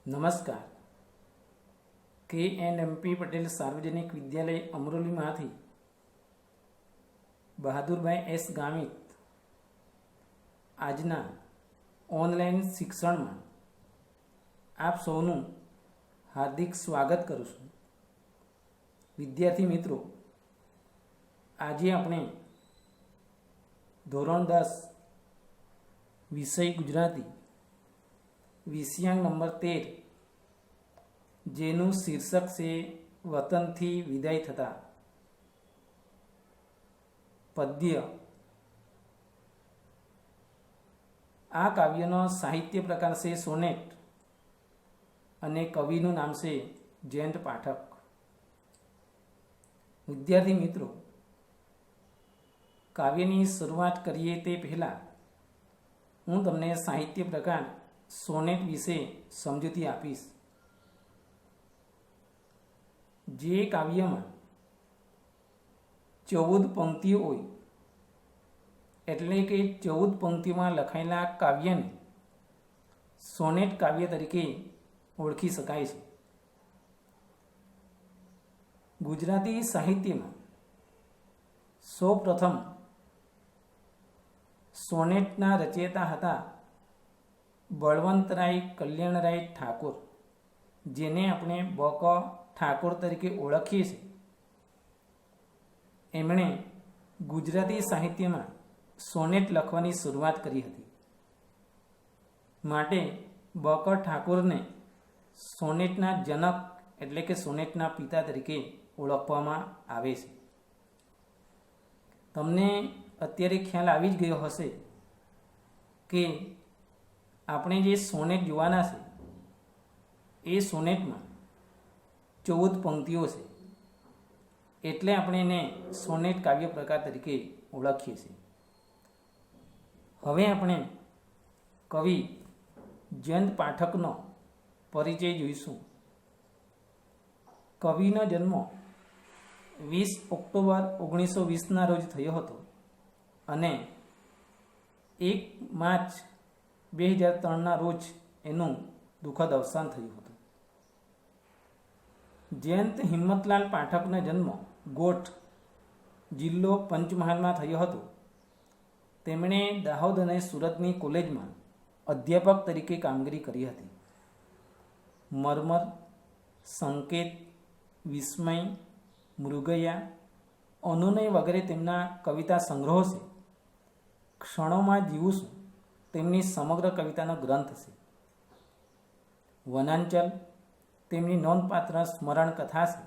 નમસ્કાર. KNMP પટેલ સાર્વજનિક વિદ્યાલય અમરોલીમાંથી Bahadurbhai S Gamit આજના ઓનલાઈન શિક્ષણમાં આપ સૌનું હાર્દિક સ્વાગત કરું છું. વિદ્યાર્થી મિત્રો, આજે આપણે ધોરણ 10 વિષય ગુજરાતી વિષયાંક નંબર 13 જેનું શીર્ષક છે વતનથી વિદાય થતા પદ્ય. આ કાવ્યનો સાહિત્ય પ્રકાર છે સોનેટ અને કવિનું નામ છે જયંત પાઠક. વિદ્યાર્થી મિત્રો, કાવ્યની શરૂઆત કરીએ તે પહેલાં હું તમને સાહિત્ય પ્રકાર સોનેટ વિશે સમજૂતી આપીશ. જે કાવ્યમાં 14 પંક્તિઓ હોય એટલે કે 14 પંક્તિઓમાં લખાયેલા કાવ્યને સોનેટ કાવ્ય તરીકે ઓળખી શકાય છે. ગુજરાતી સાહિત્યમાં સૌપ્રથમ સોનેટના રચયિતા હતા બળવંતરાય કલ્યાણરાય ઠાકોર, જેને આપણે બક ઠાકોર તરીકે ઓળખીએ છીએ. એમણે ગુજરાતી સાહિત્યમાં સોનેટ લખવાની શરૂઆત કરી હતી. માટે બક ઠાકોરને સોનેટના જનક એટલે કે સોનેટના પિતા તરીકે ઓળખવામાં આવે છે. તમને અત્યારે ખ્યાલ આવી જ ગયો હશે કે આપણે જે સોનેટ જોવાના છે એ સોનેટમાં 14 પંક્તિઓ છે, એટલે આપણે એને સોનેટ કાવ્ય પ્રકાર તરીકે ઓળખીએ છીએ. હવે આપણે કવિ જયંત પાઠકનો પરિચય જોઈશું. કવિનો જન્મ 20 ઓક્ટોબર 1920ના રોજ થયો હતો અને 1 માર્ચ 2003ના રોજ એનું દુઃખદ અવસાન થયું હતું. જયંત હિંમતલાલ પાઠકનો જન્મ ગોઠ જિલ્લો પંચમહાલમાં થયો હતો. તેમણે દાહોદ અને સુરતની કોલેજમાં અધ્યાપક તરીકે કામગીરી કરી હતી. મરમર, સંકેત, વિસ્મય, મૃગયા, અનુનય વગેરે તેમના કવિતા સંગ્રહો છે. ક્ષણોમાં જીવું છું તેમની સમગ્ર કવિતાનો ગ્રંથ છે. વનાંચલ તેમની નોંધપાત્ર સ્મરણ કથા છે.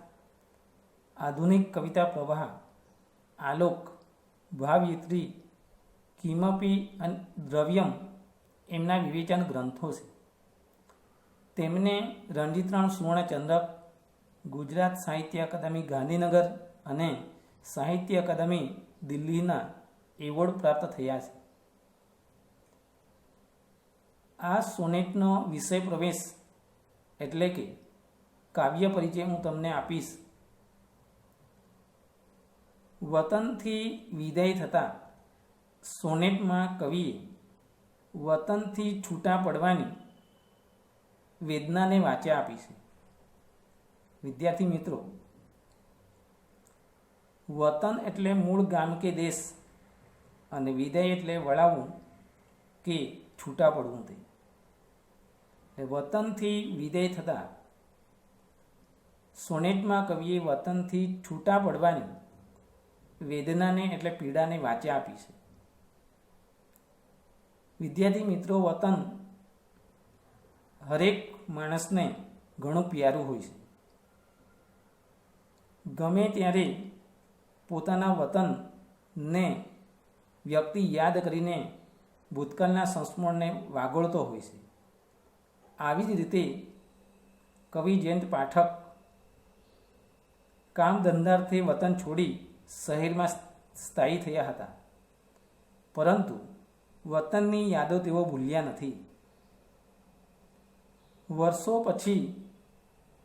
આધુનિક કવિતા પ્રવાહ, આલોક, ભાવયત્રી, કિમપી અને દ્રવ્યમ એમના વિવેચન ગ્રંથો છે. તેમને રણજીતરામ સુવર્ણચંદ્રક, ગુજરાત સાહિત્ય અકાદમી ગાંધીનગર અને સાહિત્ય અકાદમી દિલ્હીના એવોર્ડ પ્રાપ્ત થયા છે. આ સોનેટનો વિષય પ્રવેશ એટલે કે કાવ્ય પરિચય હું તમને આપીશ. વતનથી વિદાય થતા સોનેટમાં કવિએ વતનથી છૂટા પડવાની વેદનાને વાચા આપી છે. વિદ્યાર્થી મિત્રો, વતન એટલે મૂળ ગામ કે દેશ અને વિદાય એટલે વળાવવું કે છૂટા પડવું. તે વતનથી વિદાય થતા સોનેટમાં કવિએ વતનથી છૂટા પડવાની વેદનાને એટલે પીડાને વાચા આપી છે. વિદ્યાર્થી મિત્રો, વતન હરેક માણસને ઘણું પ્યારું હોય છે. ગમે ત્યારે પોતાના વતનને વ્યક્તિ યાદ કરીને ભૂતકાળના સંસ્મરણને વાગોળતો હોય છે. આવી જ રીતે કવિ જયંત પાઠક કામ ધંધાર્થે વતન છોડી શહેરમાં સ્થાયી થયા હતા, પરંતુ વતનની યાદો તેઓ ભૂલ્યા નથી. વર્ષો પછી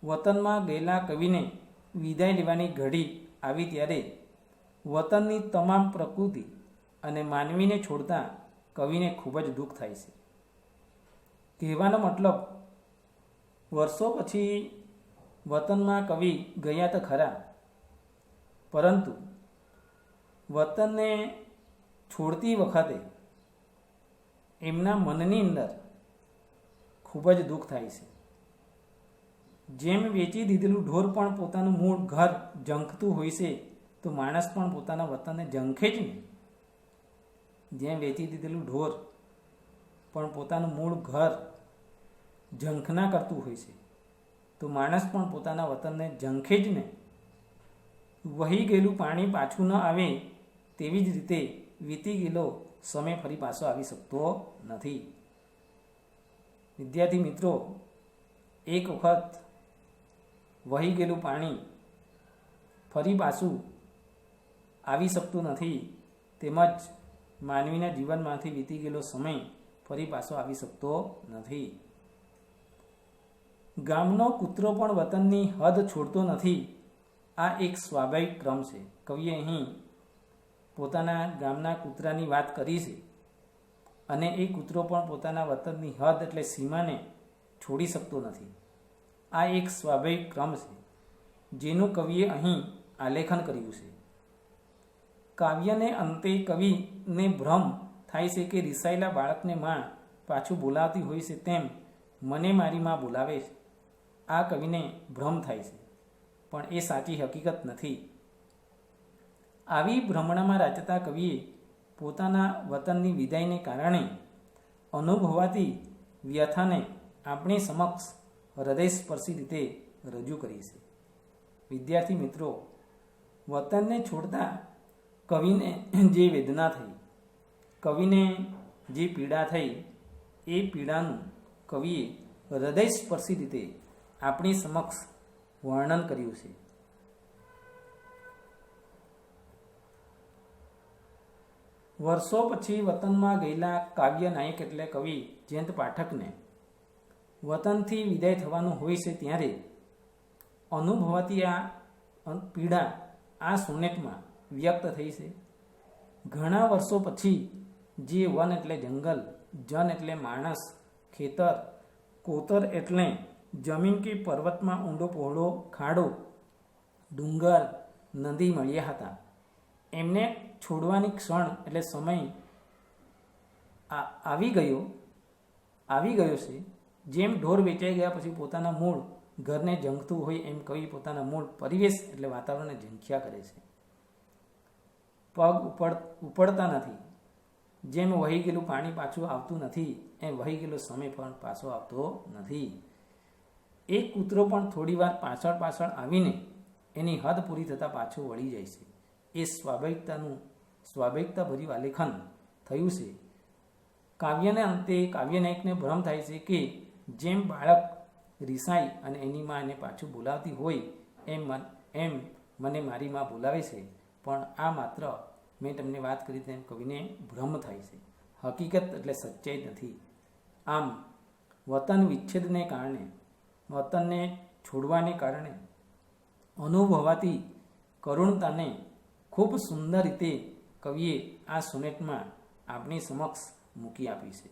વતનમાં ગયેલા કવિને વિદાય લેવાની ઘડી આવી ત્યારે વતનની તમામ પ્રકૃતિ અને માનવીને છોડતા કવિને ખૂબ જ દુઃખ થાય છે. કહેવાનો મતલબ વર્ષો પછી વતનમાં કવિ ગયા તો ખરા, પરંતુ વતનને છોડતી વખતે એમના મનની અંદર ખૂબ જ દુઃખ થાય છે. જેમ વેચી દીધેલું ઢોર પણ પોતાનું મૂળ ઘર ઝંખતું હોય છે, તો માણસ પણ પોતાના વતનને ઝંખે જ ને. જેમ વેચી દીધેલું ઢોર પણ પોતાનું મૂળ ઘર ઝંખના કરતું હોય છે, તો માણસ પણ પોતાના વતનને ઝંખે જ ને. વહી ગયેલું પાણી પાછું ન આવે તેવી જ રીતે વીતી ગયેલો સમય ફરી પાછો આવી શકતો નથી. વિદ્યાર્થી મિત્રો, એક વખત વહી ગયેલું પાણી ફરી પાછું આવી શકતું નથી, તેમજ માનવીના જીવનમાંથી વીતી ગયેલો સમય ફરી પાછો આવી શકતો નથી. ગામનો કૂતરો પણ વતનની હદ છોડતો નથી. આ એક સ્વાભાવિક ક્રમ છે. કવિએ અહીં પોતાના ગામના કૂતરાની વાત કરી છે, અને એ કૂતરો પણ પોતાના વતનની હદ એટલે સીમાને છોડી શકતો નથી. આ એક સ્વાભાવિક ક્રમ છે, જેનું કવિએ અહીં આલેખન કર્યું છે. કાવ્યને અંતે કવિને ભ્રમ થાય છે કે રિસાયેલા બાળકને માં પાછું બોલાવતી હોય છે, તેમ મને મારી માં બોલાવે છે. આ કવિને ભ્રમ થાય છે, પણ એ સાચી હકીકત નથી. આવી ભ્રમણામાં રાચતા કવિએ પોતાના વતનની વિદાયને કારણે અનુભવાતી વ્યથાને આપણી સમક્ષ હૃદયસ્પર્શી રીતે રજૂ કરી છે. વિદ્યાર્થી મિત્રો, વતનને છોડતા કવિને જે વેદના થઈ, કવિને જે પીડા થઈ, એ પીડાનું કવિએ હૃદયસ્પર્શી રીતે આપણી સમક્ષ વર્ણન કર્યું છે. વર્ષો પછી વતનમાં ગયેલા કાવ્ય નાયક એટલે કવિ જયંત પાઠકને વતનથી વિદાય થવાનું હોય છે, ત્યારે અનુભવાતી આ પીડા આ સોનેટમાં વ્યક્ત થઈ છે. ઘણા વર્ષો પછી જે વન એટલે જંગલ, જન એટલે માણસ, ખેતર, કોતર એટલે જમીન કે પર્વતમાં ઊંડો પહોળો ખાડો, ડુંગર, નદી મળ્યા હતા, એમને છોડવાની ક્ષણ એટલે સમય આવી ગયો છે. જેમ ઢોર વેચાઈ ગયા પછી પોતાના મૂળ ઘરને ઝંખતું હોય, એમ કવિ પોતાના મૂળ પરિવેશ એટલે વાતાવરણને ઝંખ્યા કરે છે. પગ ઉપડતા નથી. જેમ વહી ગયેલું પાણી પાછું આવતું નથી, એમ વહી ગયેલો સમય પણ પાછો આવતો નથી. એક કૂતરો પણ થોડી વાર પાછળ આવીને એની હદ પૂરી થતાં પાછો વળી જાય છે. એ સ્વાભાવિકતા ભર્યું આલેખન થયું છે. કાવ્યને અંતે કાવ્યનાયકને ભ્રમ થાય છે કે જેમ બાળક રિસાઈ અને એની માં એને પાછું બોલાવતી હોય, એમ મને મારી માં બોલાવે છે. પણ આ માત્ર મેં તમને વાત કરી તેમ કવિને ભ્રમ થાય છે, હકીકત એટલે સચ્ચાઈ નથી. આમ વતન વિચ્છેદને કારણે, વતનને છોડવાને કારણે અનુભવાતી કરુણતાને ખૂબ સુંદર રીતે કવિએ આ સોનેટમાં આપણી સમક્ષ મૂકી આપી છે.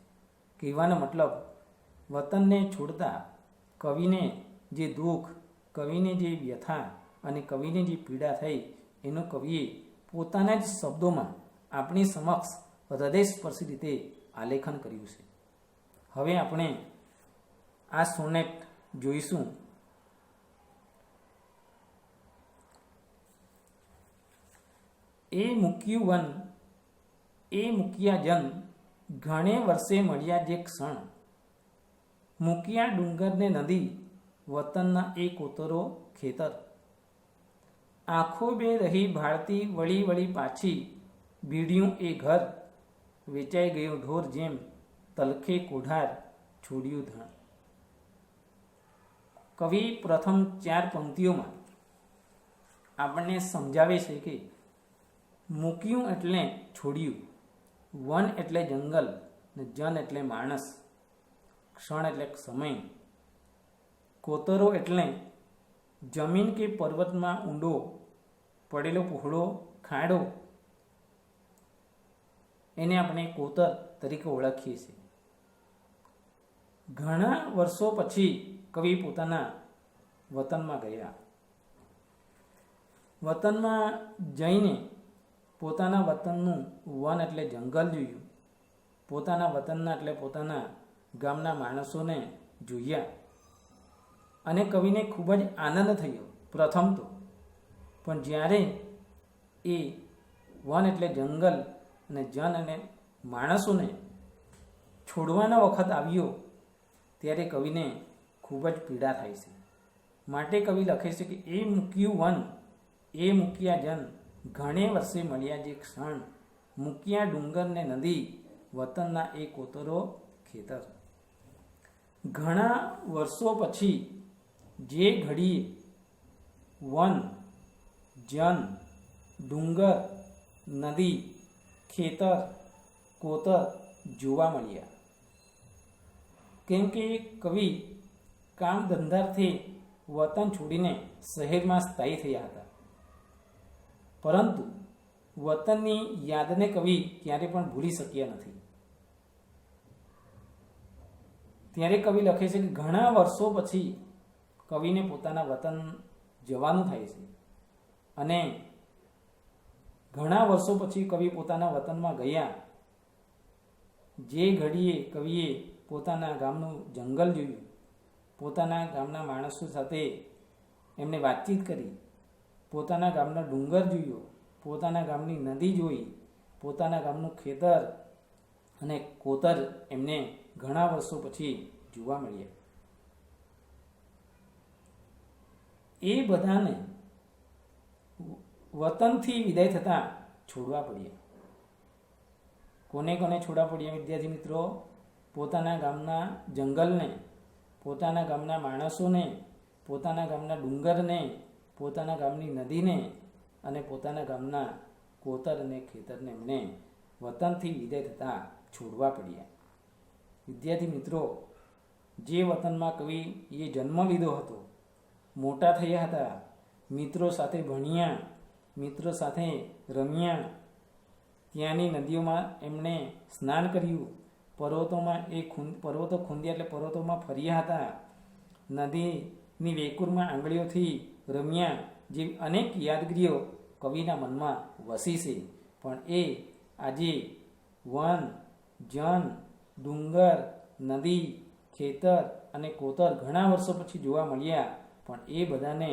કહેવાનો મતલબ, વતનને છોડતા કવિને જે દુઃખ, કવિને જે વ્યથા અને કવિને જે પીડા થઈ, એનું કવિએ પોતાના જ શબ્દોમાં આપણી સમક્ષ હૃદયસ્પર્શી રીતે આલેખન કર્યું છે. હવે આપણે આ સોનેટ જોઈશું. એ મૂક્યું વન, એ મૂક્યા જન, ઘણે વર્ષે મળ્યા જે ક્ષણ, મૂક્યા ડુંગરને નદી, વતનના એ કોતરો ખેતર. આંખો બે રહી ભાળતી વળી વળી પાછી, ભીડ્યું એ ઘર, વેચાઈ ગયો ઢોર જેમ તલખે કોઢાર છોડ્યું ધણ. કવિ પ્રથમ 4 પંક્તિઓમાં આપણને સમજાવે છે કે મૂક્યું એટલે છોડ્યું, વન એટલે જંગલ, ને જન એટલે માણસ, ક્ષણ એટલે સમય, કોતરો એટલે જમીન કે પર્વતમાં ઊંડો પડેલો પહોળો ખાડો, એને આપણે કોતર તરીકે ઓળખીએ છીએ. ઘણા વર્ષો પછી કવિ પોતાના વતનમાં ગયા. વતનમાં જઈને પોતાના વતનનું વન એટલે જંગલ જોયું. પોતાના વતનના એટલે પોતાના ગામના માણસોને જોયા અને કવિને ખૂબ જ આનંદ થયો પ્રથમ તો. પણ જ્યારે એ વન એટલે જંગલ અને જન અને માણસોને છોડવાનો વખત આવ્યો ત્યારે કવિને ખૂબ જ પીડા થાય છે. માટે કવિ લખે છે કે એ મૂક્યું વન એ મૂક્યા જન, ઘણે વર્ષે મળ્યા જે ક્ષણ, મૂક્યા ડુંગર ને નદી, વતનના એ કોતરો ખેતર. ઘણા વર્ષો પછી જે ઘડીએ વન, જન, ડુંગર, નદી, ખેતર, કોતર જોવા મળ્યા. કેમ કે કવિ કામ ધંધાથી વતન છોડીને શહેરમાં સ્થાયી થયા હતા, પરંતુ વતનની યાદને કવિ ક્યારે પણ ભૂલી શક્યા નથી. ત્યારે કવિ લખે છે કે ઘણા વર્ષો પછી કવિને પોતાના વતન જવાનું થાય છે અને ઘણા વર્ષો પછી કવિ પોતાના વતનમાં ગયા. જે ઘડીએ કવિએ પોતાના ગામનું જંગલ જોયું, પોતાના ગામના માણસો સાથે એમને વાતચીત કરી, પોતાના ગામનો ડુંગર જોયો, પોતાના ગામની નદી જોઈ, પોતાના ગામનું ખેતર અને કોતર એમને ઘણા વર્ષો પછી જોવા મળ્યા. એ બધાને વતનથી વિદાય થતાં છોડવા પડ્યા. કોને કોને છોડવા પડ્યા વિદ્યાર્થી મિત્રો? પોતાના ગામના જંગલને, પોતાના ગામના માણસોને, પોતાના ગામના ડુંગરને, પોતાના ગામની નદીને અને પોતાના ગામના કોતર અને ખેતરને એમને વતનથી વિદાય થતાં છોડવા પડ્યા. વિદ્યાર્થી મિત્રો, જે વતનમાં કવિએ જન્મ લીધો હતો, મોટા થયા હતા, મિત્રો સાથે ભણ્યા, મિત્રો સાથે રમ્યા, ત્યાંની નદીઓમાં એમણે સ્નાન કર્યું, પર્વતોમાં પર્વતો ખૂંદ્યા એટલે પર્વતોમાં ફર્યા હતા, નદીની વેકુરમાં આંગળીઓથી રમ્યા, જેવી અનેક યાદગીરીઓ કવિના મનમાં વસી છે. પણ એ આજે વન, જન, ડુંગર, નદી, ખેતર અને કોતર ઘણા વર્ષો પછી જોવા મળ્યા, પણ એ બધાને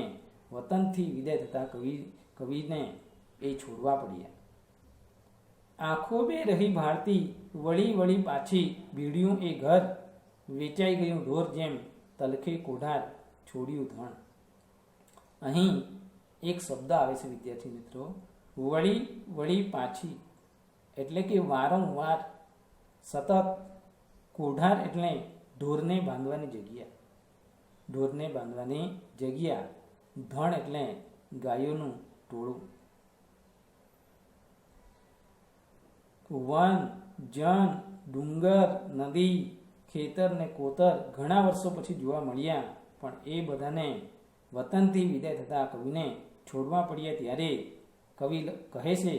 વતનથી વિદાય થતાં કવિને એ છોડવા પડ્યા. આંખો બે રહી ભારતી, વળી વળી પાછી, ભીડ્યું એ ઘર, વેચાઈ ગયું ઢોર જેમ, તલખે કોઢાર, છોડ્યું ધણ. અહીં એક શબ્દ આવે છે વિદ્યાર્થી મિત્રો, વળી વળી પાછી, એટલે કે વારંવાર, સતત. કોઢાર એટલે ઢોરને બાંધવાની જગ્યા, ઢોરને બાંધવાની જગ્યા. ધણ એટલે ગાયોનું ટોળું. વન, જન, ડુંગર, નદી, ખેતર ને કોતર ઘણા વર્ષો પછી જોવા મળ્યા, પણ એ બધાને વતનથી વિદાય થતાં કવિને છોડવા પડ્યા. ત્યારે કવિ કહે છે,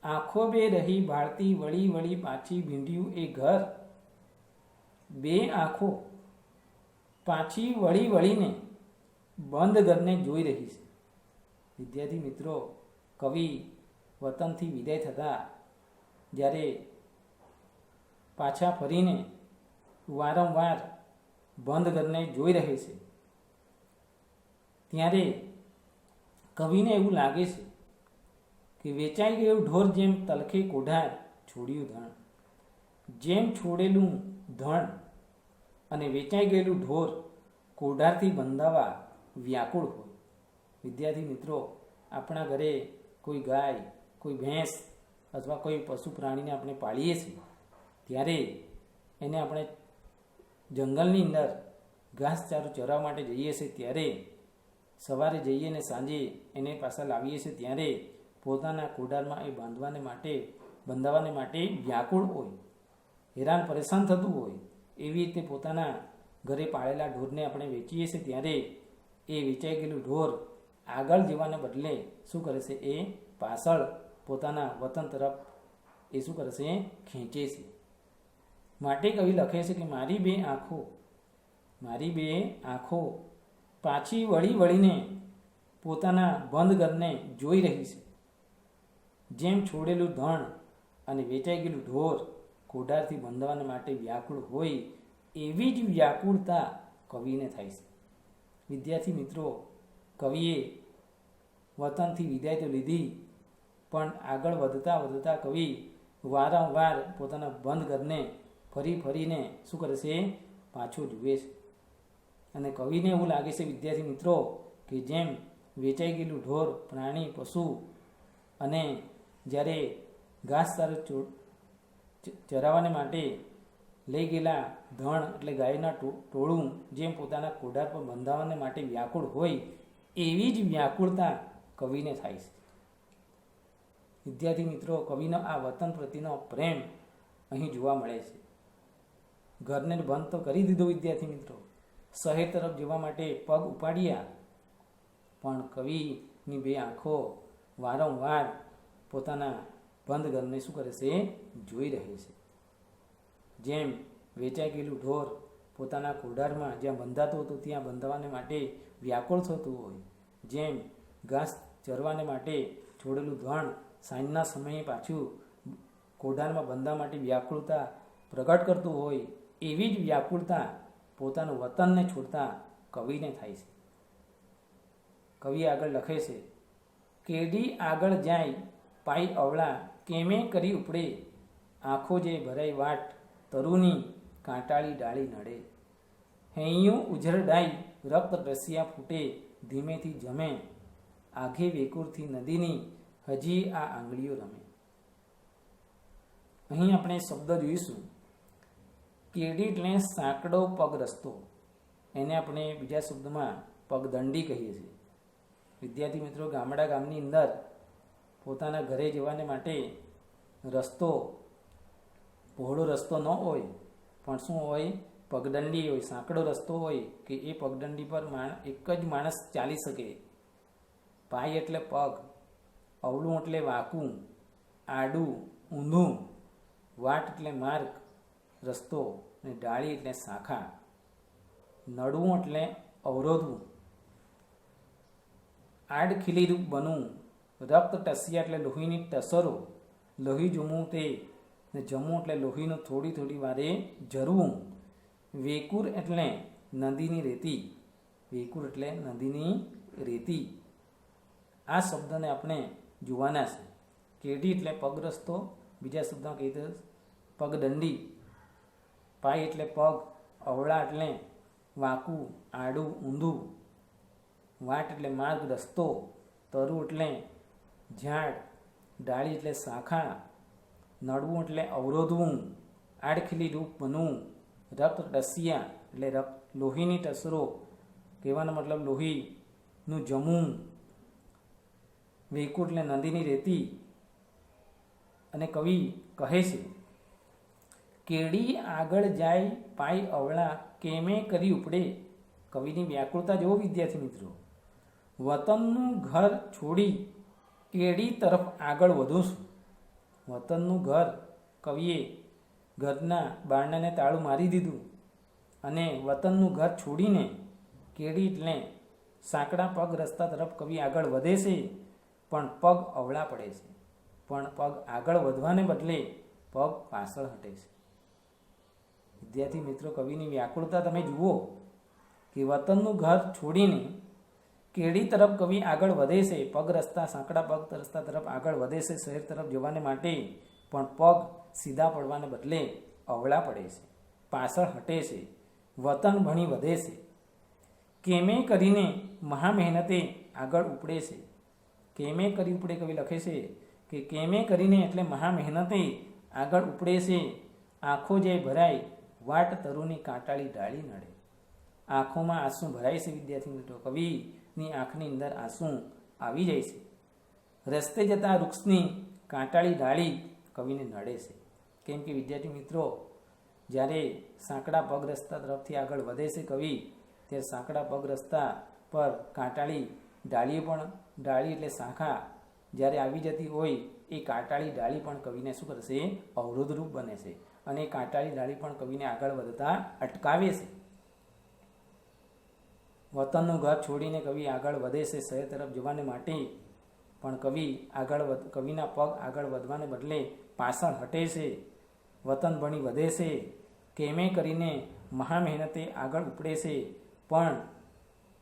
આંખો બે રહી ભારતી, વળી વળી પાછી, ભીંડ્યું એ ઘર. બે આંખો પાછી વળી વળીને બંધ ઘરને જોઈ રહી છે. વિદ્યાર્થી મિત્રો, કવિ વતનથી વિદાય થતા જ્યારે પાછા ફરીને વારંવાર બંધ ઘરને જોઈ રહે છે, ત્યારે કવિને એવું લાગે છે કે વેચાઈ ગયું ઢોર જેમ, તલખે કોઢાર, છોડ્યું ધણ. જેમ છોડેલું ધણ અને વેચાઈ ગયેલું ઢોર કોઢારથી બંધાવા વ્યાકુળ હોય. વિદ્યાર્થી મિત્રો, આપણા ઘરે કોઈ ગાય, કોઈ ભેંસ અથવા કોઈ પશુ પ્રાણીને આપણે પાળીએ છીએ, ત્યારે એને આપણે જંગલની અંદર ઘાસચારો ચરાવવા માટે જઈએ છીએ, ત્યારે સવારે જઈએ ને સાંજે એને પાછા લાવીએ છીએ, ત્યારે પોતાના કોઢારમાં એ બંધાવાને માટે વ્યાકુળ હોય, હેરાન પરેશાન થતું હોય. એવી રીતે પોતાના ઘરે પાળેલા ઢોરને આપણે વેચીએ છીએ, ત્યારે એ વેચાઈ ગયેલું ઢોર આગળ જવાને બદલે શું કરે છે? એ પાછળ પોતાના વતન તરફ એ શું કરે છે? ખેંચે છે. માટે કવિ લખે છે કે મારી બે આંખો મારી બે આંખો પાછી વળી વળીને પોતાના બંધ ઘરને જોઈ રહી છે. જેમ છોડેલું ધણ અને વેચાઈ ગયેલું ઢોર કોઢારથી બંધાવવા માટે વ્યાકુળ હોય એવી જ વ્યાકુળતા કવિને થાય છે. વિદ્યાર્થી મિત્રો, કવિએ વતનથી વિદાય તો લીધી, પણ આગળ વધતા વધતા કવિ વારંવાર પોતાના બંધ ઘરને ફરીને શું કરે છે? પાછો જુએ છે. અને કવિને એવું લાગે છે વિદ્યાર્થી મિત્રો કે જેમ વેચાઈ ગયેલું ઢોર, પ્રાણી, પશુ અને જ્યારે ઘાસચારો ચરાવવાને માટે લઈ ગયેલા ધણ એટલે ગાયના ટોળું જેમ પોતાના કોઢાર પર બંધાવવાને માટે વ્યાકુળ હોય એવી જ વ્યાકુળતા કવિને થાય છે. વિદ્યાર્થી મિત્રો, કવિનો આ વતન પ્રત્યેનો પ્રેમ અહીં જોવા મળે છે. ઘરને બંધ તો કરી દીધો વિદ્યાર્થી મિત્રો, શહેર તરફ જવા માટે પગ ઉપાડ્યા, પણ કવિની બે આંખો વારંવાર પોતાના બંધ ઘરને શું કરે છે? જોઈ રહે છે. જેમ વેચાઈ ગયેલું ઢોર પોતાના કોઢારમાં જ્યાં બંધાતું હતું ત્યાં બંધાવાને માટે વ્યાકુળ થતું હોય, જેમ ઘાસ ચરવાને માટે છોડેલું ધણ સાંજના સમયે પાછું કોઢારમાં બંધવા માટે વ્યાકુળતા પ્રગટ કરતું હોય એવી જ વ્યાકુળતા પોતાનું વતનને છોડતા કવિને થાય છે. કવિ આગળ લખે છે, કેડી આગળ જાય પાઈ અવળા કેમે કરી ઉપડે, આંખો જે ભરાઈ વાટ તરુની કાંટાળી ડાળી નડે, હૈયું ઉઝરડાઈ રક્ત રસિયા ફૂટે ધીમેથી જમે, આઘે વેકુરથી નદીની હજી આ આંગળીઓ રમે. અહીં આપણે શબ્દ જોઈશું. કેડી એટલે સાંકડો પગ રસ્તો, એને આપણે બીજા શબ્દમાં પગદંડી કહીએ છીએ. વિદ્યાર્થી મિત્રો, ગામની અંદર પોતાના ઘરે જવાને માટે રસ્તો પહોળો રસ્તો ન હોય, પણ શું હોય? પગદંડી હોય, સાંકડો રસ્તો હોય કે એ પગદંડી પર એક જ માણસ ચાલી શકે. પાય એટલે પગ, અવળું એટલે વાંકું, આડું, ઊંધું, વાટ એટલે માર્ગ, રસ્તો, અને ડાળી એટલે શાખા, નડવું એટલે અવરોધવું, આડખીલી રૂપ બનવું, રક્ત ટસિયા એટલે લોહીની ટસરો, લોહી જમવું તે, ને જમવું એટલે લોહીનું થોડી થોડી વારે ઝરવું, વેકુર એટલે નદીની રેતી, વેકુર એટલે નદીની રેતી. આ શબ્દને આપણે જોવાના છે. કેડી એટલે પગ રસ્તો, બીજા શબ્દમાં કહીએ તો પગદંડી, પાય એટલે પગ, અવળા એટલે વાંકું, આડું, ઊંધું, વાટ એટલે માર્ગ, રસ્તો, તરુ એટલે ઝાડ, ડાળી એટલે શાખા, નડવું એટલે અવરોધવું, આડખીલી રૂપ બનવું, રક્ત રસિયા એટલે લોહીની ટસરો, કહેવાનો મતલબ લોહીનું જમવું, વેકુર એટલે નદીની રેતી. અને કવિ કહે છે, કેડી આગળ જાય પાય અવળા કેમે કરી ઉપડે. કવિની વ્યાકુળતા જુઓ વિદ્યાર્થી મિત્રો. વતનનું ઘર છોડી કેડી તરફ આગળ વધું છું. વતનનું ઘર, કવિએ ઘરના બારણાને તાળું મારી દીધું અને વતનનું ઘર છોડીને કેડી એટલે સાંકડા પગ રસ્તા તરફ કવિ આગળ વધે છે, પણ પગ અવળા પડે છે. પણ પગ આગળ વધવાને બદલે પગ પાછળ હટે છે. વિદ્યાર્થી મિત્રો, કવિની વ્યાકુળતા તમે જુઓ કે વતનનું ઘર છોડીને કેડી તરફ કવિ આગળ વધે છે, પગ રસ્તા સાંકડા પગ રસ્તા તરફ આગળ વધે છે શહેર તરફ જવાને માટે, પણ પગ સીધા પડવાને બદલે અવળા પડે છે, પાછળ હટે છે, વતન ભણી વધે છે. કેમે કરીને મહા મહેનતે આગળ ઉપડે છે. કેમે કરી ઉપડે કવિ લખે છે કે કેમે કરીને એટલે મહા મહેનતે આગળ ઉપડે છે, આંખો જે ભરાય વાટ તરુની કાંટાળી ડાળી નડે. આંખોમાં આંસુ ભરાય છે વિદ્યાર્થી મિત્રો. કવિની આંખની અંદર આંસુ આવી જાય છે. રસ્તે જતા વૃક્ષની કાંટાળી ડાળી કવિને નડે છે. કેમ કે વિદ્યાર્થી મિત્રો, જ્યારે સાંકડા પગ રસ્તા તરફથી આગળ વધે છે કવિ, ત્યારે સાંકડા પગ રસ્તા પર કાંટાળી ડાળીઓ પણ, ડાળી એટલે શાખા જ્યારે આવી જતી હોય એ કાંટાળી ડાળી પણ કવિને શું કરશે? અવરોધરૂપ બને છે. અને એ કાંટાળી ડાળી પણ કવિને આગળ વધતા અટકાવે છે. વતનનું ઘર છોડીને કવિ આગળ વધે છે શહેર તરફ જવાને માટે, પણ કવિના પગ આગળ વધવાને બદલે પાછળ હટે છે. વતન ભણી વધે છે, કેમે કરીને મહા મહેનતે આગળ ઉપડે છે, પણ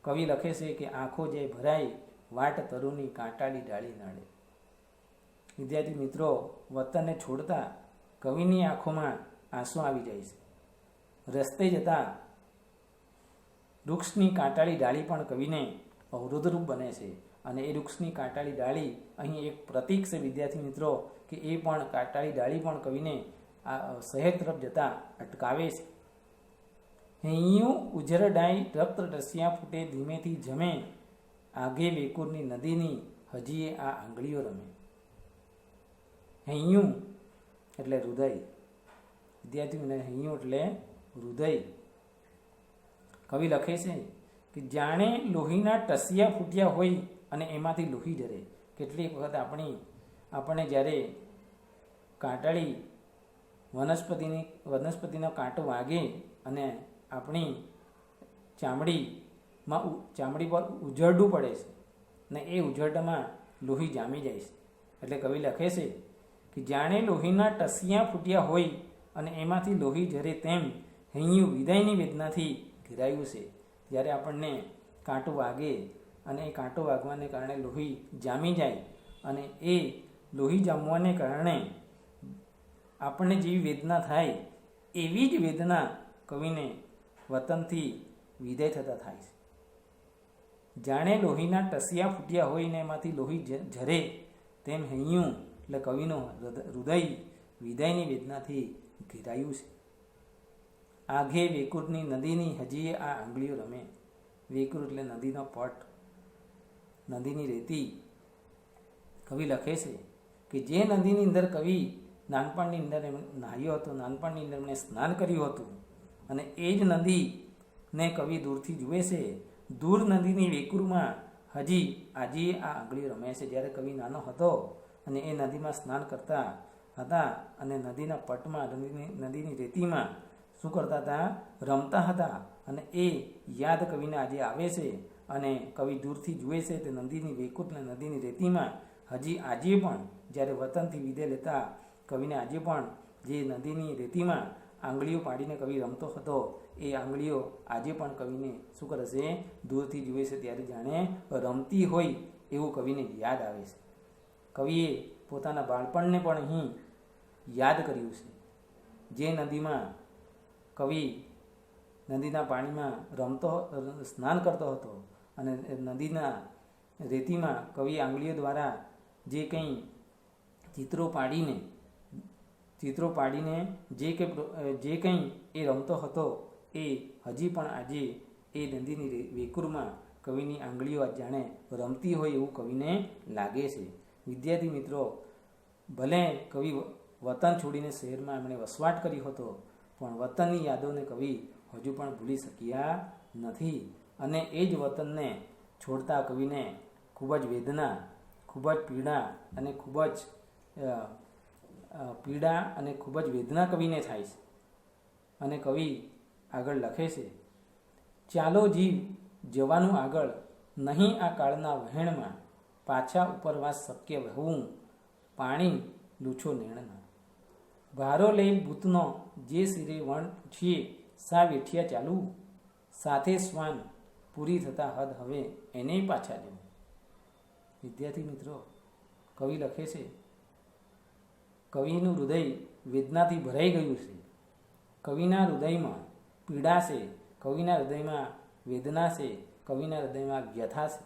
કવિ લખે છે કે આંખો જે ભરાય વાટ તરુની કાંટાળી ડાળી નડે. વિદ્યાર્થી મિત્રો, વતનને છોડતા કવિની આંખોમાં આંસુ આવી જાય છે. રસ્તે જતા વૃક્ષની કાંટાળી ડાળી પણ કવિને અવરોધરૂપ બને છે, અને એ વૃક્ષની કાંટાળી ડાળી અહીં એક પ્રતીક છે વિદ્યાર્થી મિત્રો, કે એ પણ કાંટાળી ડાળી પણ કવિને આ શહેર તરફ જતા અટકાવે છે. હૈયું ઉજરડાઈ રક્ત રસિયા ફૂટે ધીમેથી જમે, આગે વેકુરની નદીની હજીએ આ આંગળીઓ રમે. હૈયું એટલે હૃદય. વિદ્યાર્થીઓને હૈયું એટલે હૃદય. કવિ લખે છે કે જાણે લોહીના ટસિયા ફૂટ્યા હોય અને એમાંથી લોહી ઝરે. કેટલીક વખત આપણને જ્યારે કાંટાળી વનસ્પતિનો કાંટો વાગે અને આપણી ચામડી પર ઉઝરડું પડે છે ને એ ઉઝરડામાં લોહી જામી જાય છે. એટલે કવિ લખે છે કે જાણે લોહીના ટસિયા ફૂટ્યા હોય અને એમાંથી લોહી ઝરે તેમ હૈયું વિદાયની વેદનાથી ઘેરાયું છે. જ્યારે આપણને કાંટો વાગે અને એ કાંટો વાગવાને કારણે લોહી જામી જાય, અને એ લોહી જામવાને કારણે આપણને જેવી વેદના થાય એવી જ વેદના કવિને વતનથી વિદાય થતા થાય છે. જાણે લોહીના ટસિયા ફૂટ્યા હોય ને એમાંથી લોહી ઝરે તેમ હૈયું એટલે કવિનું હૃદય વિદાયની વેદનાથી ઘેરાયું છે. આઘે વેકુરની નદીની હજીએ આ આંગળીઓ રમે. વેકુર એટલે નદીનો પટ, નદીની રેતી. કવિ લખે છે કે જે નદીની અંદર કવિ નાનપણની અંદર નાહ્યો હતો, નાનપણની અંદર એમણે સ્નાન કર્યું હતું, અને એ જ નદીને કવિ દૂરથી જુએ છે. દૂર નદીની વેકુરમાં હજી આજે આ આંગળીઓ રમે છે. જ્યારે કવિ નાનો હતો અને એ નદીમાં સ્નાન કરતા હતા અને નદીના પટમાં, નદીની રેતીમાં શું કરતા હતા? રમતા હતા. અને એ યાદ કવિને આજે આવે છે, અને કવિ દૂરથી જુએ છે તે નદીની વેકુટને નદીની રેતીમાં હજી આજે પણ જ્યારે વતનથી વિદાય લેતા કવિને આજે પણ જે નદીની રેતીમાં આંગળીઓ પાડીને કવિ રમતો હતો, એ આંગળીઓ આજે પણ કવિને શું કરે છે? દૂરથી જુએ છે ત્યારે જાણે રમતી હોય એવું કવિને યાદ આવે છે. કવિએ પોતાના બાળપણને પણ અહીં યાદ કર્યું છે. જે નદીમાં કવિ નદીના પાણીમાં સ્નાન કરતો હતો, અને નદીના રેતીમાં કવિ આંગળીઓ દ્વારા જે કંઈ ચિત્રો પાડીને જે કંઈ એ રમતો હતો, એ હજી પણ આજે એ નદીની વેકુરમાં કવિની આંગળીઓ જાણે રમતી હોય એવું કવિને લાગે છે. વિદ્યાર્થી મિત્રો, ભલે કવિ વતન છોડીને શહેરમાં એમણે વસવાટ કર્યો હતો, પણ વતનની યાદોને કવિ હજુ પણ ભૂલી શક્યા નથી. અને એ જ વતનને છોડતા કવિને ખૂબ જ વેદના, ખૂબ જ પીડા અને ખૂબ જ વેદના કવિને થાય છે. અને કવિ આગળ લખે છે, ચાલો જીવ જવાનું આગળ, નહીં આ કાળના વહેણમાં, પાછા ઉપરવાસ શક્ય વહેવું, પાણી લૂછો નેણના. ભારો લઈ ભૂતનો જે સિરે વણ પૂછીએ, સા વેઠિયા ચાલવું, સાથે શ્વાન પૂરી થતા હદ હવે એને પાછા જવું. વિદ્યાર્થી મિત્રો, કવિ લખે છે, કવિનું હૃદય વેદનાથી ભરાઈ ગયું છે. કવિના હૃદયમાં પીડા છે, કવિના હૃદયમાં વેદના છે, કવિના હૃદયમાં વ્યથા છે.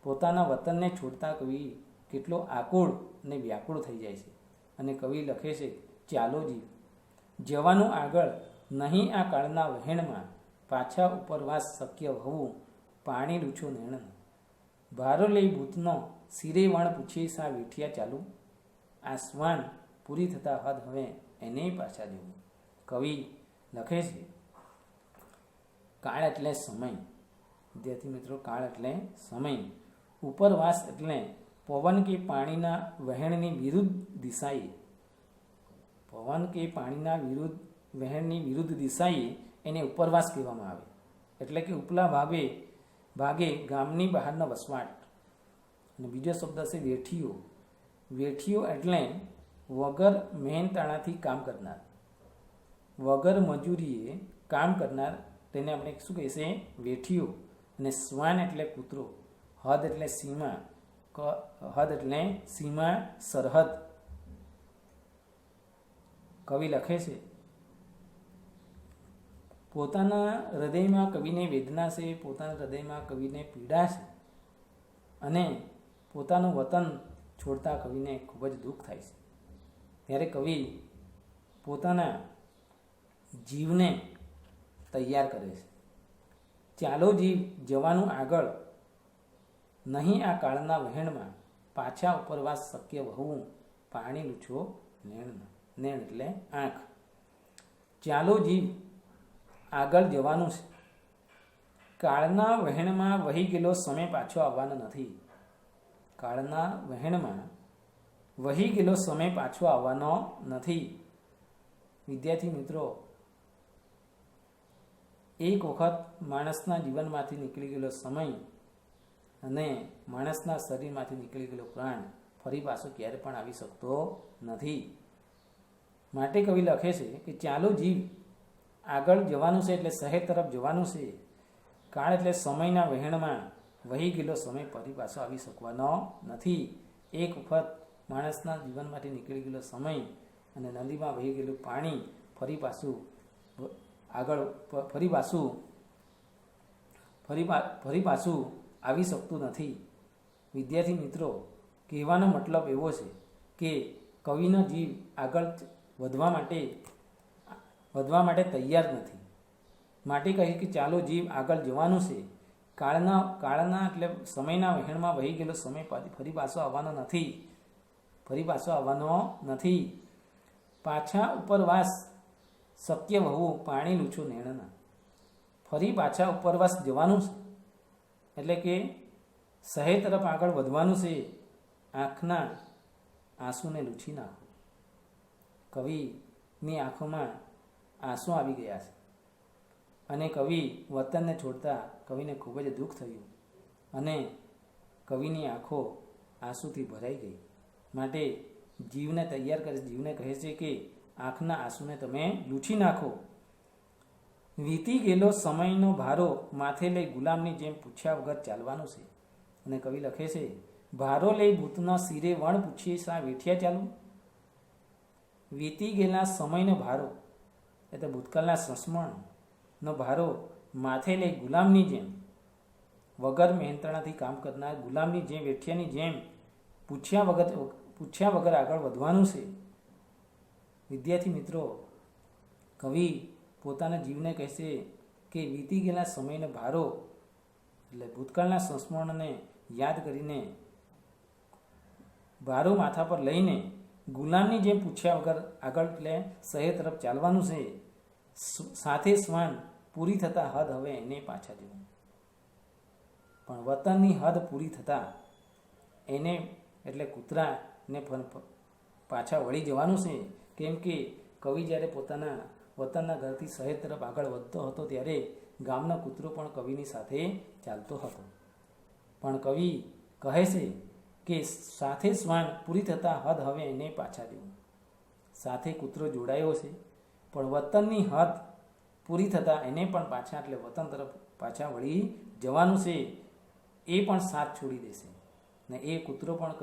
પોતાના વતનને છોડતા કવિ કેટલો આકુળ અને વ્યાકુળ થઈ જાય છે. અને કવિ લખે છે, ચાલો જીવ જવાનું આગળ, નહીં આ કાળના વહેણમાં, પાછા ઉપરવાસ શક્ય હોવું, પાણી લૂછો નેણ. ભારો લઈ ભૂતનો સિરે વણ પૂછે, સા વેઠિયા ચાલુ, આ શ્વાન પૂરી થતા હદ હવે એને પાછા જવું. કવિ લખે છે, કાળ એટલે સમય. વિદ્યાર્થી મિત્રો, કાળ એટલે સમય. ઉપરવાસ એટલે પવન કે પાણીના વહેણની વિરુદ્ધ દિશાએ, પવન કે પાણીના વહેણની વિરુદ્ધ દિશાએ એને ઉપરવાસ કહેવામાં આવે. એટલે કે ઉપલા ભાગે ભાગે ગામની બહારનો વસવાટ. અને બીજો શબ્દ છે વેઠીઓ. વેઠીઓ એટલે વગર મહેનતાણાથી કામ કરનાર, વગર મજૂરીએ કામ કરનાર, તેને આપણે શું કહીએ? વેઠીઓ. અને શ્વાન એટલે કૂતરો. હદ એટલે સીમા, હદ એટલે સીમા, સરહદ. કવિ લખે છે, પોતાના હૃદયમાં કવિને વેદના છે, પોતાના હૃદયમાં કવિને પીડા છે, અને પોતાનું વતન છોડતા કવિને ખૂબ જ દુઃખ થાય છે. ત્યારે કવિ પોતાના જીવને તૈયાર કરે છે. ચાલો જીવ જવાનું આગળ, નહીં આ કાળના વહેણમાં, પાછા ઉપરવાસ શક્ય વહવું, પાણી લૂછો નેણમાં. નેણ એટલે આંખ. ચાલો જીવ આગળ જવાનું છે, કાળના વહેણમાં વહી ગયેલો સમય પાછો આવવાનો નથી. કાળના વહેણમાં વહી ગયેલો સમય પાછો આવવાનો નથી. વિદ્યાર્થી મિત્રો, એક વખત માણસના જીવનમાંથી નીકળી ગયેલો સમય અને માણસના શરીરમાંથી નીકળી ગયેલો પ્રાણ ફરી પાછો ક્યારે પણ આવી શકતો નથી. માટે કવિ લખે છે કે ચાલો જીવ આગળ જવાનું છે, એટલે શહેર તરફ જવાનું છે. કાળ એટલે સમયના વહેણમાં વહી ગયેલો સમય ફરી પાછો આવી શકવાનો નથી. એક વખત માણસના જીવનમાંથી નીકળી ગયેલો સમય અને નદીમાં વહી ગયેલું પાણી ફરી પાછું આગળ ફરી પાછું આવી શકતું નથી. વિદ્યાર્થી મિત્રો, કહેવાનો મતલબ એવો છે કે કવિનો જીવ આગળ વધવા માટે તૈયાર નથી. માટે કહે કે ચાલો જીવ આગળ જવાનું છે. કાળના એટલે સમયના વહેણમાં વહી ગયેલો સમય ફરી પાછો આવવાનો નથી. પાછા ઉપરવાસ શક્ય વહવું, પાણી લૂછું નેણના. ફરી પાછા ઉપરવાસ જવાનું છે, એટલે કે શહેર તરફ આગળ વધવાનું છે. આંખના આંસુને લૂછી નાખો. કવિની આંખોમાં આંસુ આવી ગયા છે અને કવિ વતનને છોડતા કવિને ખૂબ જ દુઃખ થયું અને કવિની આંખો આંસુથી ભરાઈ ગઈ. માટે જીવને તૈયાર કરે, જીવને કહે છે કે આંખના આંસુને તમે લૂછી નાખો. વીતી ગયેલો સમયનો ભારો માથે લઈ ગુલામની જેમ પૂછ્યા વગર ચાલવાનું છે. અને કવિ લખે છે, ભારો લઈ ભૂતના શિરે વણ પૂછીએ શા વેઠિયા ચાલુ. વીતી ગયેલા સમયનો ભારો એટલે ભૂતકાળના સંસ્મરણનો ભારો માથે લઈ ગુલામની જેમ, વગર મહેનતાણાથી કામ કરનાર ગુલામની જેમ, વેઠિયાની જેમ પૂછ્યા વગર આગળ વધવાનું છે. વિદ્યાર્થી મિત્રો, કવિ પોતાના જીવને કહેશે કે વીતી ગયેલા સમયનો ભારો એટલે ભૂતકાળના સંસ્મરણને યાદ કરીને ભારો માથા પર લઈને ગુલામની જેમ પૂછ્યા વગર આગળ એટલે શહેર તરફ ચાલવાનું છે. સાથે શ્વાન પૂરી થતા હદ હવે એને પાછા જવું. પણ વતનની હદ પૂરી થતા એને એટલે કૂતરાને પાછા વળી જવાનું છે. કેમ કે કવિ જ્યારે પોતાના વતનના ઘરથી શહેર તરફ આગળ વધતો હતો ત્યારે ગામનો કૂતરો પણ કવિની સાથે ચાલતો હતો. પણ કવિ કહે છે કે સાથે શ્વાન પૂરી થતા હદ હવે એને પાછા જવું. સાથે કૂતરો જોડાયો છે, પણ વતનની હદ પૂરી થતાં એને પણ પાછા એટલે વતન તરફ પાછા વળી જવાનું છે. એ પણ સાથ છોડી દેશે ને એ કૂતરો પણ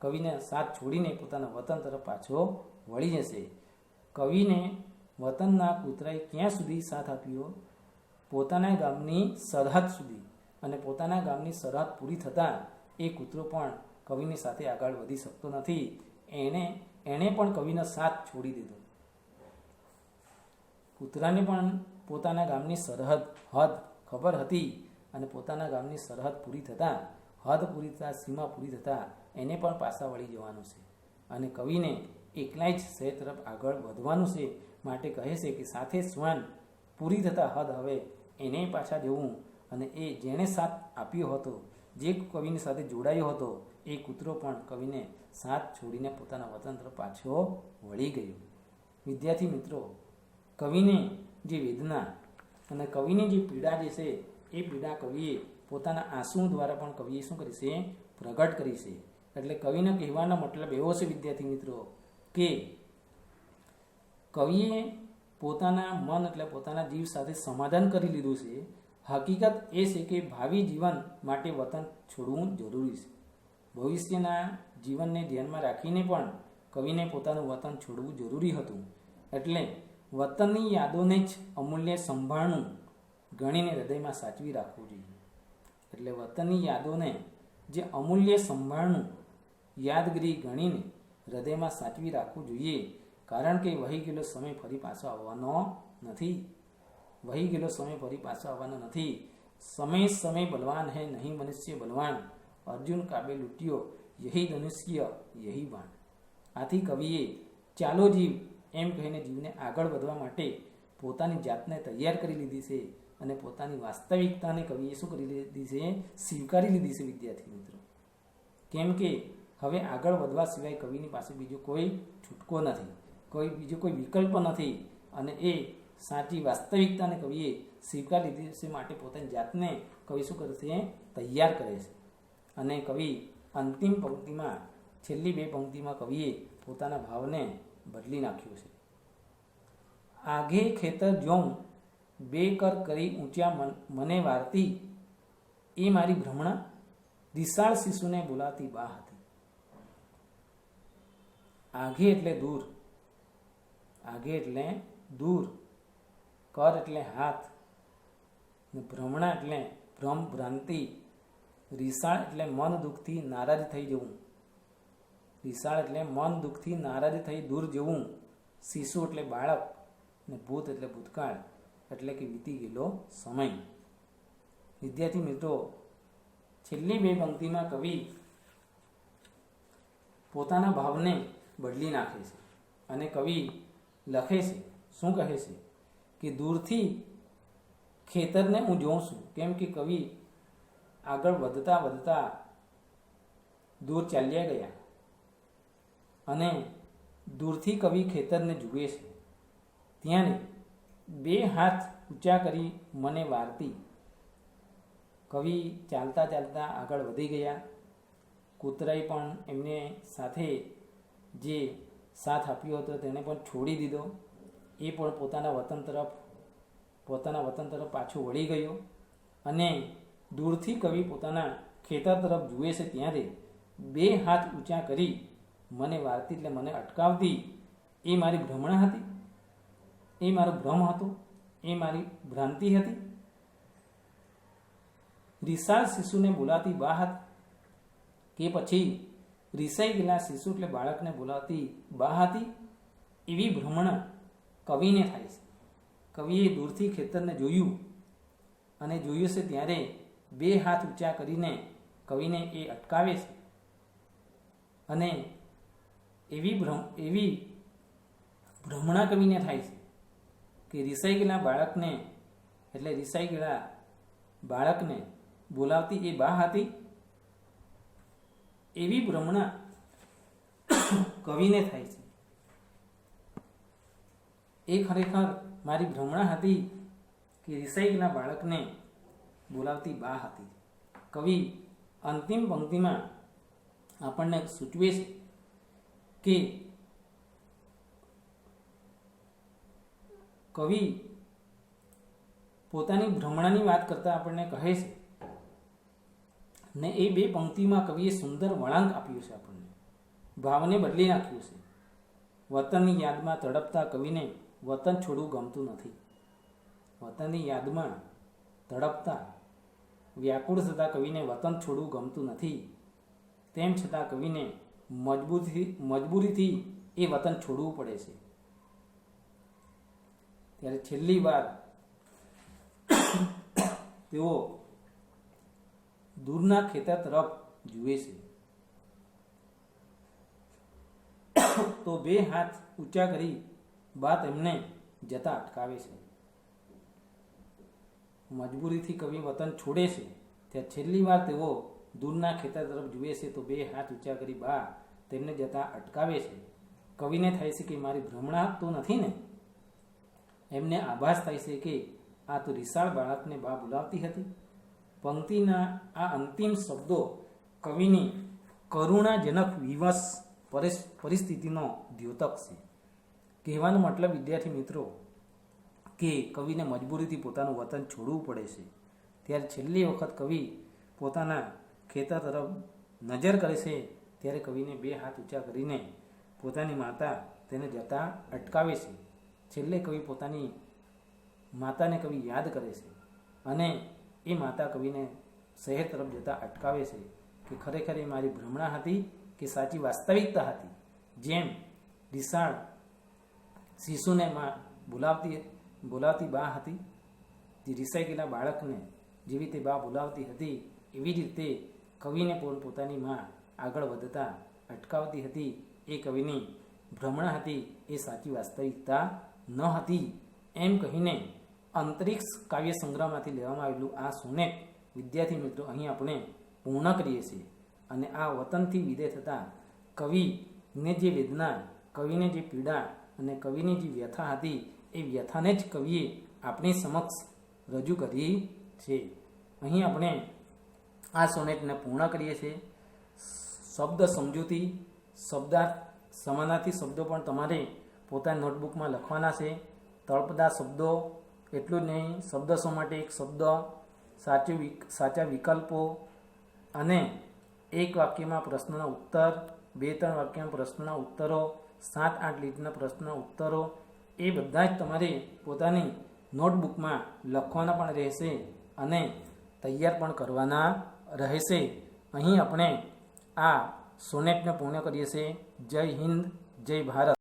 કવિને સાથ છોડીને પોતાના વતન તરફ પાછો વળી જશે. કવિને વતનના કૂતરાએ ક્યાં સુધી સાથ આપ્યો? પોતાના ગામની સરહદ સુધી. અને પોતાના ગામની સરહદ પૂરી થતાં એ કૂતરો પણ કવિની સાથે આગળ વધી શકતો નથી. એણે પણ કવિનો સાથ છોડી દીધો. કૂતરાને પણ પોતાના ગામની સરહદ હદ ખબર હતી અને પોતાના ગામની સરહદ પૂરી થતાં, હદ પૂરી થતાં, સીમા પૂરી થતાં એને પણ પાછા વળી જવાનું છે. અને કવિને એકલા જ શહેર તરફ આગળ વધવાનું છે. માટે કહે છે કે સાથે શ્વાન પૂરી થતાં હદ હવે એને પાછા જવું. અને એ જેણે સાથ આપ્યો હતો, જે કવિની સાથે જોડાયો હતો, એ કૂતરો પણ કવિને સાથ છોડીને પોતાના વતન તરફ પાછો વળી ગયો. વિદ્યાર્થી મિત્રો, કવિને જે વેદના અને કવિની જે પીડા જે છે એ પીડા કવિએ પોતાના આંસુ દ્વારા પણ કવિએ શું કરી છે? પ્રગટ કરી છે. એટલે કવિનો કહેવાનો મતલબ એવો છે વિદ્યાર્થી મિત્રો કે કવિએ પોતાના મન એટલે પોતાના જીવ સાથે સમાધાન કરી લીધું છે. હકીકત એ છે કે ભાવિ જીવન માટે વતન છોડવું જરૂરી છે. ભવિષ્યના જીવનને ધ્યાનમાં રાખીને પણ કવિને પોતાનું વતન છોડવું જરૂરી હતું. એટલે વતનની યાદોને જ અમૂલ્ય સંભાળનું ગણીને હૃદયમાં સાચવી રાખવું જોઈએ. એટલે વતનની યાદોને જે અમૂલ્ય સંભાળનું યાદગીરી ગણીને હૃદયમાં સાચવી રાખવું જોઈએ. કારણ કે વહી ગયેલો સમય ફરી પાછો આવવાનો નથી. વહી ગયેલો સમય ફરી પાછો આવવાનો નથી. સમય સમય બલવાન હૈ નહીં મનુષ્ય બલવાન, અર્જુન કાબે લૂટ્યો યહી ધનુષ્ય યહી બાણ. આથી કવિએ ચાલો જીવ એમ કહીને જીવને આગળ વધવા માટે પોતાની જાતને તૈયાર કરી લીધી છે અને પોતાની વાસ્તવિકતાને કવિએ શું કરી લીધી છે? સ્વીકારી લીધી છે વિદ્યાર્થી મિત્રો. કેમ કે હવે આગળ વધવા સિવાય કવિની પાસે બીજો કોઈ છૂટકો નથી, બીજો કોઈ વિકલ્પ નથી. અને એ સાચી વાસ્તવિકતાને કવિએ સ્વીકારી લીધી છે. માટે પોતાની જાતને કવિ શું કરે છે? તૈયાર કરે છે. અને કવિ અંતિમ પંક્તિમાં, છેલ્લી બે પંક્તિમાં કવિએ પોતાના ભાવને બદલી નાખ્યું છે. આઘે ખેતર જોઉં બે કર કરી ઊંચા મને વારતી, એ મારી ભ્રમણા દિશાળ શિશુને બોલાતી બા હતી. આઘે એટલે દૂર, આઘે એટલે દૂર, કર એટલે હાથ, ભ્રમણા એટલે ભ્રમ ભ્રાંતિ, રિસાળ એટલે મન દુઃખથી નારાજ થઈ જવું, રિસાળ એટલે મન દુઃખથી નારાજ થઈ દૂર જવું, શિશુ એટલે બાળક, ને ભૂત એટલે ભૂતકાળ એટલે કે વીતી ગયેલો સમય. વિદ્યાર્થી મિત્રો, છેલ્લી બે પંક્તિમાં કવિ પોતાના ભાવને બદલી નાખે છે અને કવિ લખે છે, શું કહે છે કે દૂરથી ખેતરને હું જોઉં છું. કેમ કે કવિ આગળ વધતા વધતા દૂર ચાલ્યા ગયા અને દૂરથી કવિ ખેતરને જુએ છે. ત્યાં બે હાથ ઊંચા કરી મને વારતી. કવિ ચાલતા ચાલતા આગળ વધી ગયા. કૂતરાએ પણ એમને સાથે જે સાથ આપ્યો હતો તેને પણ છોડી દીધો. એ પણ પોતાના વતન તરફ પાછો વળી ગયો અને દૂરથી કવિ પોતાના ખેતર તરફ જુએ છે. ત્યારે બે હાથ ઊંચા કરી મને વારતી એટલે મને અટકાવતી એ મારી ભ્રમણા હતી, એ મારો ભ્રમ હતો, એ મારી ભ્રાંતિ હતી. રિસાળ શિશુને બોલાતી બા હતી કે પછી રિસાઈ ગયેલા શિશુ એટલે બાળકને બોલાવતી બા હતી. એવી ભ્રમણા કવિને થાય છે. કવિએ દૂરથી ખેતરને જોયું અને જોયું છે ત્યારે બે હાથ ઊંચા કરીને કવિને એ અટકાવે છે અને એવી ભ્રમણા કવિને થાય છે કે રિસાઈ ગયેલા બાળકને એટલે રિસાઈ ગયેલા બાળકને બોલાવતી એ બા હતી. એવી ભ્રમણા કવિને થાય છે. એ ખરેખર મારી ભ્રમણા હતી કે રિસાઈ ગયેલા બાળકને બોલાવતી બા હતી. કવિ અંતિમ પંક્તિમાં આપણને સૂચવે છે કે કવિ પોતાની ભ્રમણાની વાત કરતા આપણને કહે છે ને એ બે પંક્તિમાં કવિએ સુંદર વળાંક આપ્યું છે. આપણને ભાવને બદલી નાખ્યું છે. વતનની યાદમાં તડપતા કવિને વતન છોડવું ગમતું નથી. વતનની યાદમાં તડપતા વ્યાકુળ થતા કવિને વતન છોડવું ગમતું નથી. તેમ છતાં કવિને મજબૂરીથી એ વતન છોડવું પડે છે. ત્યારે છેલ્લી વાર તેઓ દૂરના ખેતર તરફ જુએ છે તો બે હાથ ઊંચા કરી બા તેમને જતા અટકાવે છે. મજબૂરીથી કવિ વતન છોડે છે ત્યારે છેલ્લી વાર તેઓ દૂરના ખેતર તરફ જુએ છે તો બે હાથ ઊંચા કરી બા તેમને જતા અટકાવે છે. કવિને થાય છે કે મારી ભ્રમણા તો નથી ને. એમને આભાસ થાય છે કે આ તો રિસાળ બાળકને બા બોલાવતી હતી. પંક્તિના આ અંતિમ શબ્દો કવિની કરુણાજનક વિવશ પરિસ્થિતિનો દ્યોતક છે. કહેવાનો મતલબ વિદ્યાર્થી મિત્રો કે કવિને મજબૂરીથી પોતાનું વતન છોડવું પડે છે. ત્યારે છેલ્લી વખત કવિ પોતાના ખેતર તરફ નજર કરે છે ત્યારે કવિને બે હાથ ઊંચા કરીને પોતાની માતા તેને જતા અટકાવે છે. છેલ્લે કવિ પોતાની માતાને કવિ યાદ કરે છે અને એ માતા કવિને શહેર તરફ જતા અટકાવે છે કે ખરેખર એ મારી ભ્રમણા હતી કે સાચી વાસ્તવિકતા હતી. જેમ વિશાળ શિશુને બોલાવતી બા હતી, જે રિસાઈ ગયેલા બાળકને જેવી રીતે બા બોલાવતી હતી, એવી રીતે કવિને પોતાની માં આગળ વધતા અટકાવતી હતી. એ કવિની ભ્રમણા હતી, એ સાચી વાસ્તવિકતા ન હતી. એમ કહીને અંતરિક્ષ કાવ્ય સંગ્રહમાંથી લેવામાં આવેલું આ સોનેટ વિદ્યાર્થી મિત્રો અહીં આપણે પૂર્ણ કરીએ છીએ. અને આ વતનથી વિદાય થતાં કવિને જે વેદના, કવિને જે પીડા અને કવિની જે વ્યથા હતી, એ વ્યથાને જ કવિએ આપણી સમક્ષ રજૂ કરી છે. અહીં આપણે આ સોનેટને પૂર્ણ કરીએ છીએ. શબ્દ સમજૂતી, શબ્દાર્થ, સમાનાર્થી શબ્દો પણ તમારે પોતાની નોટબુકમાં લખવાના છે. તળપદા શબ્દો, એટલું જ નહીં, શબ્દસો માટે એક શબ્દ, સાચા વિકલ્પો અને એક વાક્યમાં પ્રશ્નના ઉત્તર, 2-3 વાક્યમાં પ્રશ્નના ઉત્તરો, 7-8 લીટીના પ્રશ્નના ઉત્તરો, એ બધા જ તમારે પોતાની નોટબુકમાં લખવાના પણ રહેશે અને તૈયાર પણ કરવાના રહેશે. અહીં આપણે આ સોનેટને પૂર્ણ કરીએ છીએ. જય હિન્દ, જય ભારત.